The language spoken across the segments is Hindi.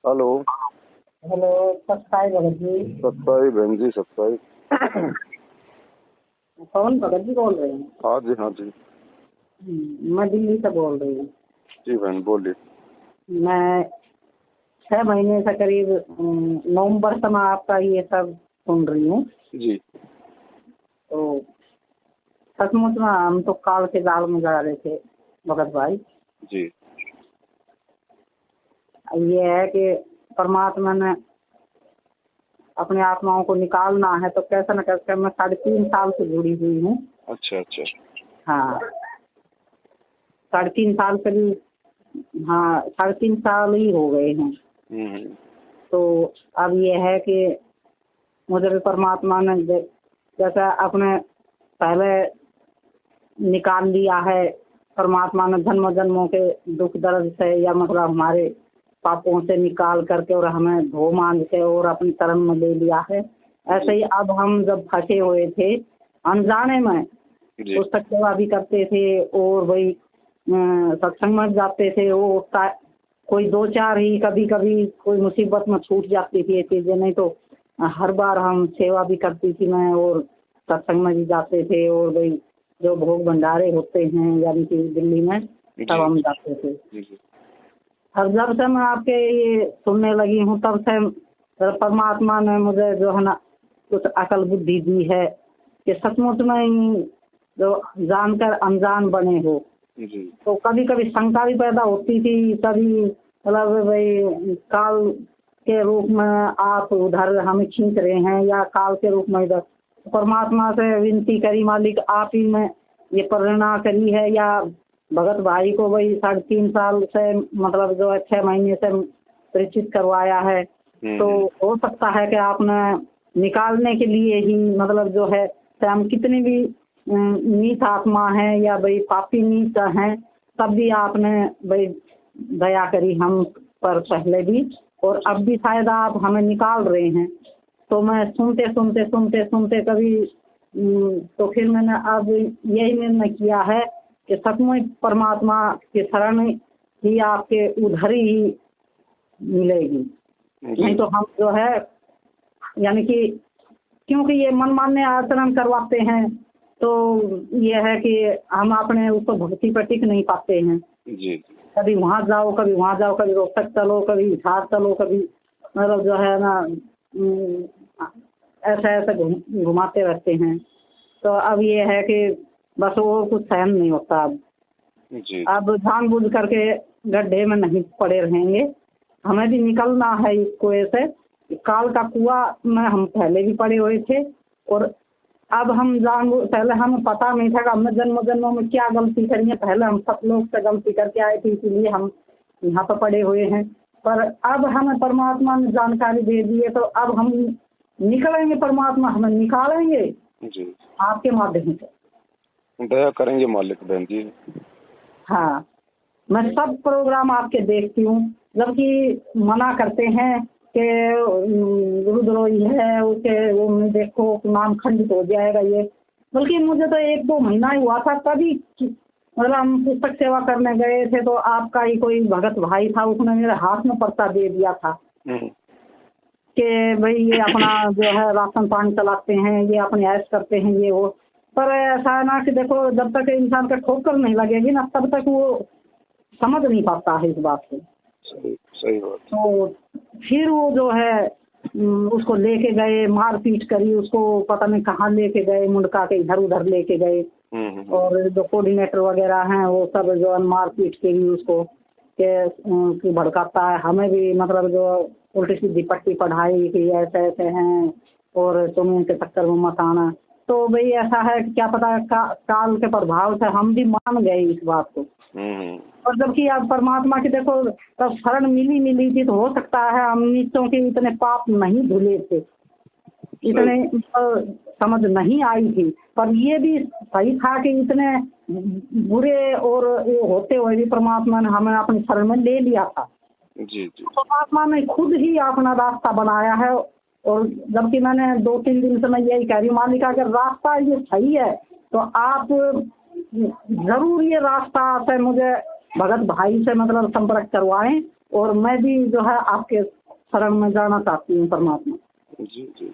हेलो। हेलो। सत्ताई भगत जी। सत्ताई बहन जी, सत्ताई। पवन भगत जी बोल रहे हैं? हाँ जी, हाँ जी। मैं दिल्ली से बोल रही हूँ। जी बहन बोलिए। मैं 6 महीने से करीब नवंबर से मैं आपका ये सब सुन रही हूँ। जी। तो सचमुच में हम तो काल के जाल में जा रहे थे भगत भाई। जी। ये है कि परमात्मा ने अपने आत्माओं को निकालना है तो कैसे न कैसे मैं 3.5 साल से जुड़ी हुई हूँ। अच्छा अच्छा। हाँ, 3.5 साल करीब। हाँ, 3.5 साल ही हो गए हैं। हम्म। तो अब ये है कि मुझे भी परमात्मा ने जैसा अपने पहले निकाल लिया है। परमात्मा ने जन्म जन्मों के दुख दर्द से या मतलब हमारे पापों से निकाल करके और हमें धो मान के और अपनी तरन में ले लिया है। ऐसे ही अब हम जब फंसे हुए थे अनजाने में, जी। पुस्तक सेवा भी करते थे और वही सत्संग में जाते थे। वो कोई 2-4 ही कभी कभी कोई मुसीबत में छूट जाती थी ये चीजें, नहीं तो हर बार हम सेवा भी करती थी मैं और सत्संग में भी जाते थे और वही जो भोग भंडारे होते हैं यानी कि दिल्ली में तब हम जाते थे। जी। अब जब से मैं आपके ये सुनने लगी हूँ तब से परमात्मा ने मुझे जो है ना कुछ अकल बुद्धि दी है कि सचमुच में ही जो जानकर अनजान बने हो। जी। तो कभी कभी शंका भी पैदा होती थी, कभी मतलब भाई काल के रूप में आप उधर हमें खींच रहे हैं या काल के रूप में इधर। परमात्मा से विनती करी, मालिक आप ही में ये प्रेरणा करी है या भगत भाई को वही 3.5 साल से मतलब जो है 6 महीने से परिचित करवाया है। तो हो सकता है कि आपने निकालने के लिए ही मतलब जो है हम कितनी भी नीच आत्मा है या भाई पापी नीच हैं तब भी आपने भाई दया करी हम पर पहले भी और अब भी शायद आप हमें निकाल रहे हैं। तो मैं सुनते सुनते सुनते सुनते कभी तो फिर मैंने अब यही निर्णय किया है कि सचमुच परमात्मा की शरण ही आपके उधर ही मिलेगी। नहीं तो हम जो है यानी कि क्योंकि ये मनमान्य आचरण करवाते हैं तो ये है कि हम अपने ऊपर भक्ति पर टिक नहीं पाते हैं। जी। कभी वहाँ जाओ, कभी वहाँ जाओ, कभी रोहतक चलो, कभी हिसार चलो, कभी मतलब जो है ना ऐसे ऐसे घुमाते रहते हैं। तो अब ये है कि बस वो कुछ सहन नहीं होता। जी। अब जानबूझ करके गड्ढे में नहीं पड़े रहेंगे, हमें भी निकलना है इस कुएं से। काल का कुआं में हम पहले भी पड़े हुए थे और अब हम पहले हमें पता नहीं था कि हमने जन्म जन्मों में क्या गलती करी है। पहले हम सब लोग से गलती करके आए थे इसीलिए हम यहाँ पर पड़े हुए हैं। पर अब हमें परमात्मा ने जानकारी दे दी है तो अब हम निकलेंगे, परमात्मा हमें निकालेंगे जी। आपके माध्यम से। दया करेंगे मालिक बहन जी। हाँ, मैं सब प्रोग्राम आपके देखती हूँ, जबकि मना करते हैं कि गुरुद्रोही है उसे वो देखो नाम खंडित हो जाएगा ये। बल्कि मुझे तो 1-2 महीना ही हुआ था तभी मतलब हम पुस्तक सेवा करने गए थे तो आपका ही कोई भगत भाई था, उसने मेरे हाथ में पर्चा दे दिया था कि भाई ये अपना जो है राशन पानी चलाते हैं, ये अपने ऐश करते हैं ये वो। पर ऐसा है ना कि देखो जब तक इंसान का ठोकर नहीं लगेगी ना तब तक वो समझ नहीं पाता है इस बात को। सही बात। तो फिर वो जो है उसको लेके गए, मार पीट करी उसको, पता नहीं कहाँ लेके गए, मुंडका के इधर उधर लेके गए। और जो कोऑर्डिनेटर वगैरह हैं वो सब जो मार पीट के भी उसको के भड़काता है। हमें भी मतलब जो उल्टी सीधी पट्टी पढ़ाई कि ऐसे ऐसे हैं और तुम इनके चक्कर में मत आना। तो भाई ऐसा है कि क्या पता काल के प्रभाव से हम भी मान गए इस बात को। और जबकि आप परमात्मा की देखो तब शरण मिली थी तो हो सकता है हम नीचों के इतने पाप नहीं धुले थे, इतने समझ नहीं आई थी। पर ये भी सही था कि इतने बुरे और वो होते हुए भी परमात्मा ने हमें अपनी शरण में ले लिया था। जी जी। परमात्मा ने खुद ही अपना रास्ता बनाया है। और जबकि मैंने 2-3 दिन से मैं यही कह रही हूँ मालिक अगर रास्ता ये सही है तो आप जरूर ये रास्ता से मुझे भगत भाई से मतलब संपर्क करवाएं और मैं भी जो है आपके शरण में जाना चाहती हूँ परमात्मा। जी जी।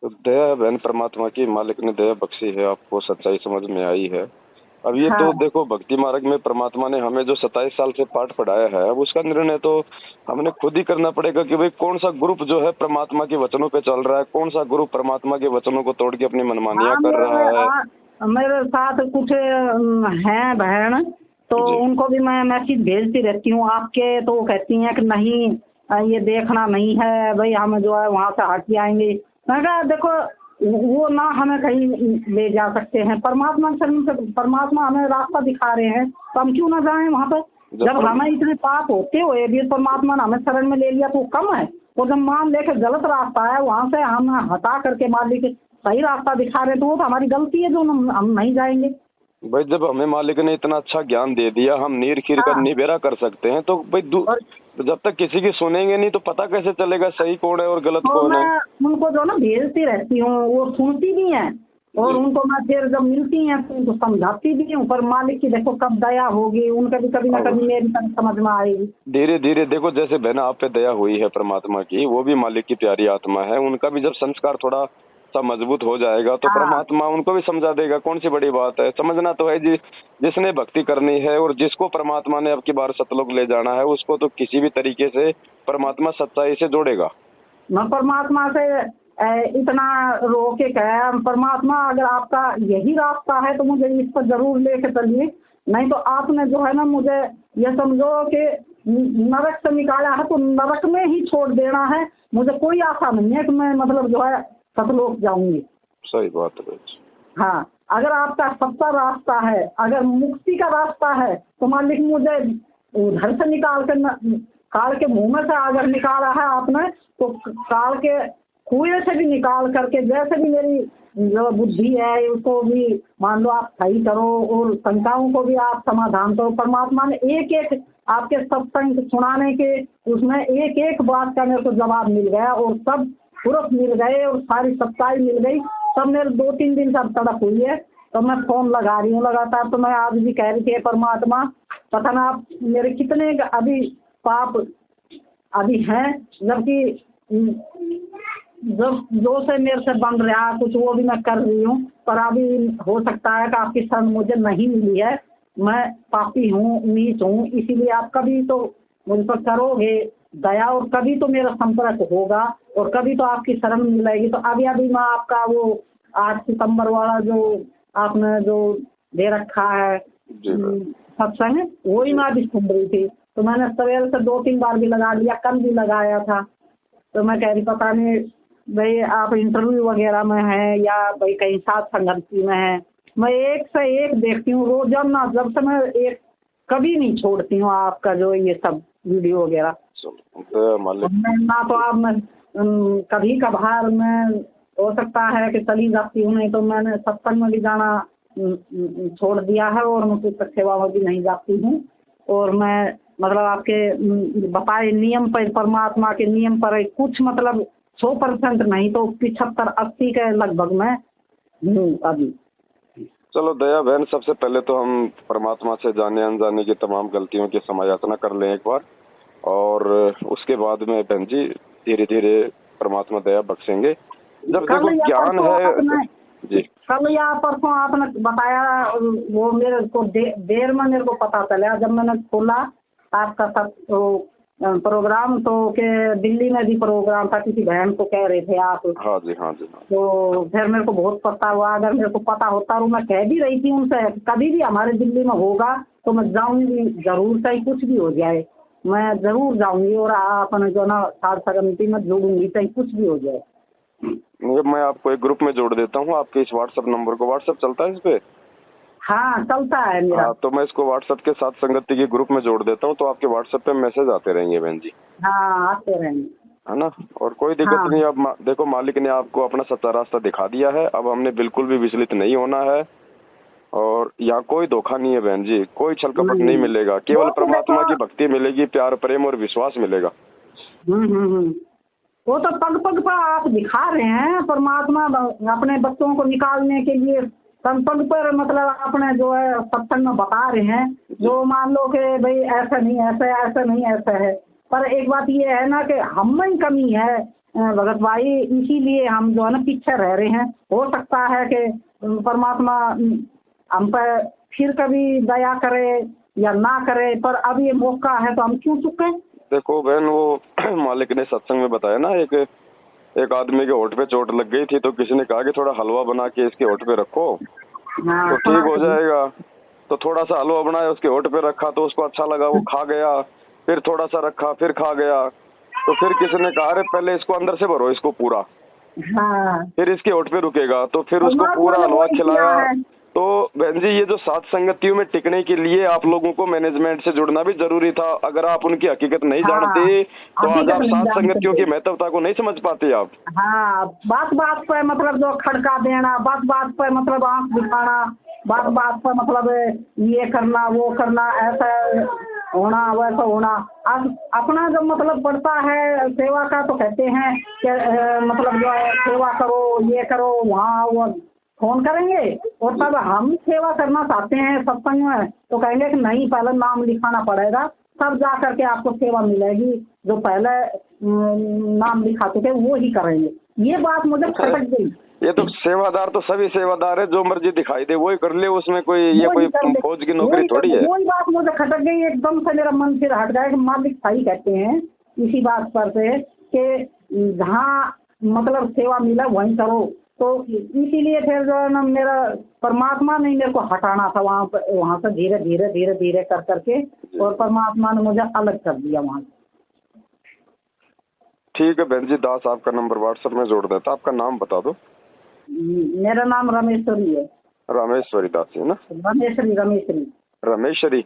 तो दया है बहन परमात्मा की, मालिक ने दया बख्शी है, आपको सच्चाई समझ में आई है। अब ये तो हाँ देखो भक्ति मार्ग में परमात्मा ने हमें जो 27 साल से पाठ पढ़ाया है, अब उसका निर्णय तो हमने खुद ही करना पड़ेगा कि भाई कौन सा ग्रुप जो है परमात्मा के वचनों पे चल रहा है, कौन सा ग्रुप परमात्मा के वचनों को तोड़ के अपनी मनमानियां हाँ, कर रहा है। मेरे साथ कुछ हैं बहन, तो जी उनको भी मैं मैसेज भेजती रहती हूँ आपके, तो वो कहती हैं कि नहीं ये देखना नहीं है भाई, हम जो है वहाँ से हट जाएंगे। मैं कहा देखो वो ना हमें कहीं ले जा सकते हैं, परमात्मा के शरण से परमात्मा हमें रास्ता दिखा रहे हैं, तो हम क्यों ना जाएं वहाँ पर। जब हमें इतने पाप होते हुए भी परमात्मा ने हमें शरण में ले लिया तो कम है। और जब मान लेकर गलत रास्ता है वहाँ से हम हटा करके मालिक सही रास्ता दिखा रहे, तो वो तो हमारी गलती है जो हम नहीं जाएंगे। भाई जब हमें मालिक ने इतना अच्छा ज्ञान दे दिया, हम नीर खीर का हाँ, निबेरा कर सकते हैं, तो भाई और जब तक किसी की सुनेंगे नहीं तो पता कैसे चलेगा सही कौन है और गलत तो कौन है। मैं उनको जो ना भेजती रहती हूँ, वो सुनती भी हैं और जी उनको मैं फिर जब मिलती हैं तो उनको समझाती भी हूँ, पर मालिक की देखो कब दया होगी, उनका भी कभी ना अब कभी मेरी तरफ समझ में आएगी। धीरे धीरे देखो, जैसे बहना आप पे दया हुई है परमात्मा की, वो भी मालिक की प्यारी आत्मा है, उनका भी जब संस्कार थोड़ा सा मजबूत हो जाएगा तो हाँ परमात्मा उनको भी समझा देगा। कौन सी बड़ी बात है, समझना तो है जी। जिसने भक्ति करनी है और जिसको परमात्मा ने अब की बार सतलोक ले जाना है, उसको तो किसी भी तरीके से परमात्मा सच्चाई से जोड़ेगा। मैं परमात्मा से इतना रो के कहा, परमात्मा अगर आपका यही रास्ता है तो मुझे इस पर जरूर लेके चलिए, नहीं तो आपने जो है ना मुझे ये समझो कि नरक से निकाला है तो नरक में ही छोड़ देना है। मुझे कोई आशा नहीं है कि मैं मतलब जो है सतलोक जाऊंगी। सही बात है भाई। हाँ, अगर आपका सच्चा रास्ता है, अगर मुक्ति का रास्ता है तो मालिक मुझे उधर से निकाल के काल के मुंह में से अगर निकाला है आपने तो काल के कुएं से भी निकाल करके, जैसे भी मेरी जो बुद्धि है उसको भी मान लो आप सही करो और शंकाओं को भी आप समाधान करो। परमात्मा ने एक एक आपके सत्संग सुनाने के उसमें एक एक बात का मेरे को जवाब मिल गया और सब प्रूफ मिल गए और सारी सच्चाई मिल गई। सब मेरे 2-3 दिन से अब तड़प हुई है, तो मैं फोन लगा रही हूँ लगातार। तो मैं आज भी कह रही थी परमात्मा पता ना आप मेरे कितने अभी पाप अभी हैं, जबकि जो से मेरे से बन रहा है कुछ वो भी मैं कर रही हूँ, पर अभी हो सकता है कि आपकी शरण मुझे नहीं मिली है। मैं पापी हूँ, नीच हूँ, इसीलिए आप कभी तो मुझ पर करोगे दया और कभी तो मेरा संपर्क होगा और कभी तो आपकी शरण मिलेगी। तो अभी अभी मैं आपका वो 8 सितंबर वाला जो आपने जो दे रखा है सत्संग, वही मैं अभी सुन रही थी। तो मैंने सवेरे से 2-3 बार भी लगा लिया, कल भी लगाया था। तो मैं कह रही पता नहीं भाई आप इंटरव्यू वगैरह में हैं या भाई कहीं साथ संगति में है। मैं एक से एक देखती हूँ रोजाना, जब से मैं एक कभी नहीं छोड़ती हूँ आपका जो ये सब वीडियो वगैरह। ना तो आप मैं कभी कभार मैं हो सकता है कि चली जाती हूँ, नहीं तो मैंने सत्संग में भी जाना छोड़ दिया है और मैं पुस्तक सेवा में भी नहीं जाती हूँ। और मैं मतलब आपके बताए नियम पर, परमात्मा के नियम पर कुछ मतलब 100% नहीं तो 75-80 के लगभग में हूँ अभी। चलो दया बहन, सबसे पहले तो हम परमात्मा से जाने अनजाने की तमाम गलतियों की समायाचना कर लें एक बार, और उसके बाद में बहन जी धीरे धीरे परमात्मा दया बख्शेंगे। जब देखो ज्ञान है जी। कल या परसों आपने बताया, वो मेरे को देर में मेरे को पता चला जब मैंने खोला आपका सब प्रोग्राम, तो के दिल्ली में भी प्रोग्राम था, किसी बहन को कह रहे थे आप। हाँ जी हाँ जी। तो फिर मेरे को बहुत पता हुआ, अगर मेरे को पता होता और मैं कह भी रही थी उनसे कभी भी हमारे दिल्ली में होगा तो मैं जाऊंगी जरूर, चाहे कुछ भी हो जाए मैं जरूर जाऊंगी और अपने जो ना साध संगति में जोड़ूंगी, चाहे कुछ भी हो जाए। मैं आपको एक ग्रुप में जोड़ देता हूँ, आपके इस व्हाट्सएप नंबर को, व्हाट्सएप चलता है इस पे? हाँ चलता है मेरा। हाँ, तो मैं इसको व्हाट्सएप के साथ संगति के ग्रुप में जोड़ देता हूँ, तो आपके व्हाट्सएप पे मैसेज आते रहेंगे बहन जी। हाँ आते रहेंगे, है ना। और कोई दिक्कत हाँ। नहीं। अब देखो मालिक ने आपको अपना सच्चा रास्ता दिखा दिया है, अब हमने बिल्कुल भी विचलित नहीं होना है। और यहाँ कोई धोखा नहीं है बहन जी, कोई छल कपट नहीं मिलेगा, केवल परमात्मा की भक्ति मिलेगी, प्यार प्रेम और विश्वास मिलेगा। वो तो पग पग पर आप दिखा रहे हैं, परमात्मा अपने बच्चों को निकालने के लिए सत्संग पर मतलब अपने जो है सत्संग में बता रहे हैं, जो मान लो कि भाई ऐसा नहीं ऐसा है, ऐसा नहीं ऐसा है। पर एक बात ये है ना कि हम में ही कमी है भगत भाई, इसीलिए हम जो है ना पीछे रह रहे हैं। हो सकता है कि परमात्मा हम पर फिर कभी दया करे या ना करे, पर अब ये मौका है तो हम क्यों चुके। देखो बहन, वो मालिक ने सत्संग में बताया ना, एक आदमी के होठ पे चोट लग गई थी, तो किसी ने कहा कि थोड़ा हलवा बना के इसके होठ पे रखो तो ठीक हो जाएगा। तो थोड़ा सा हलवा बनाया, उसके होठ पे रखा तो उसको अच्छा लगा, वो खा गया। फिर थोड़ा सा रखा, फिर खा गया। तो फिर किसी ने कहा अरे पहले इसको अंदर से भरो इसको पूरा, फिर इसके होठ पे रुकेगा। तो फिर उसको पूरा हलवा खिलाया। तो बहन जी, ये जो सात संगतियों में टिकने के लिए आप लोगों को मैनेजमेंट से जुड़ना भी जरूरी था। अगर आप उनकी हकीकत नहीं जानते तो आज आप सात संगतियों की महत्वता को नहीं समझ पाते आप। हाँ, बात बात पर मतलब जो खड़का देना, बात बात पर मतलब आंख दिखाना, बात बात पर मतलब ये करना वो करना, ऐसा होना वैसा होना। अब अपना जब मतलब बढ़ता है सेवा का तो कहते हैं कि मतलब जो है सेवा करो, ये करो, वहाँ वो फोन करेंगे। और तब हम सेवा करना चाहते हैं सत्संग में तो कहेंगे कि नहीं, पहले नाम लिखाना पड़ेगा, तब जा करके आपको सेवा मिलेगी। जो पहले नाम लिखा चुके वो ही करेंगे। ये बात मुझे खटक गई। ये तो सेवादार तो सभी सेवादार है, जो मर्जी दिखाई दे वही कर ले, उसमें कोई ये कोई फौज की नौकरी थोड़ी है। वही बात मुझे खटक गई एकदम से, मेरा मन फिर हट गया कि मालिक सही कहते हैं इसी बात पर से कि जहाँ मतलब सेवा मिला वहीं करो। तो इसीलिए फिर जो है ना मेरा परमात्मा ने मेरे को हटाना था वहाँ से धीरे धीरे धीरे धीरे कर करके, और परमात्मा ने मुझे अलग कर दिया वहाँ से। ठीक है बहन जी, दास आपका नंबर व्हाट्सएप में जोड़ देता। आपका नाम बता दो। मेरा नाम रमेश्वरी है। रामेश्वरी दास है ना? रमेश्वरी। रमेश्वरी,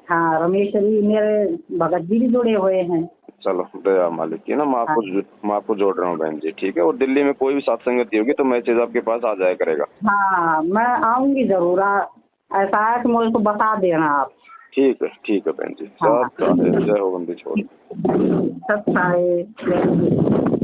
हाँ रमेश्वरी। मेरे भगत जी भी जुड़े हुए हैं। चलो दया मालिक की ना, मैं आपको जोड़ रहा हूँ बहन जी, ठीक है। और दिल्ली में कोई भी सत्संगति होगी तो मैसेज आपके पास आ जाया करेगा। हाँ, मैं आऊंगी जरूर। ऐसा है कि मुझे को बता देना आप। ठीक है बहन जी। हाँ। जय हो बंदी छोड़। सत्य है।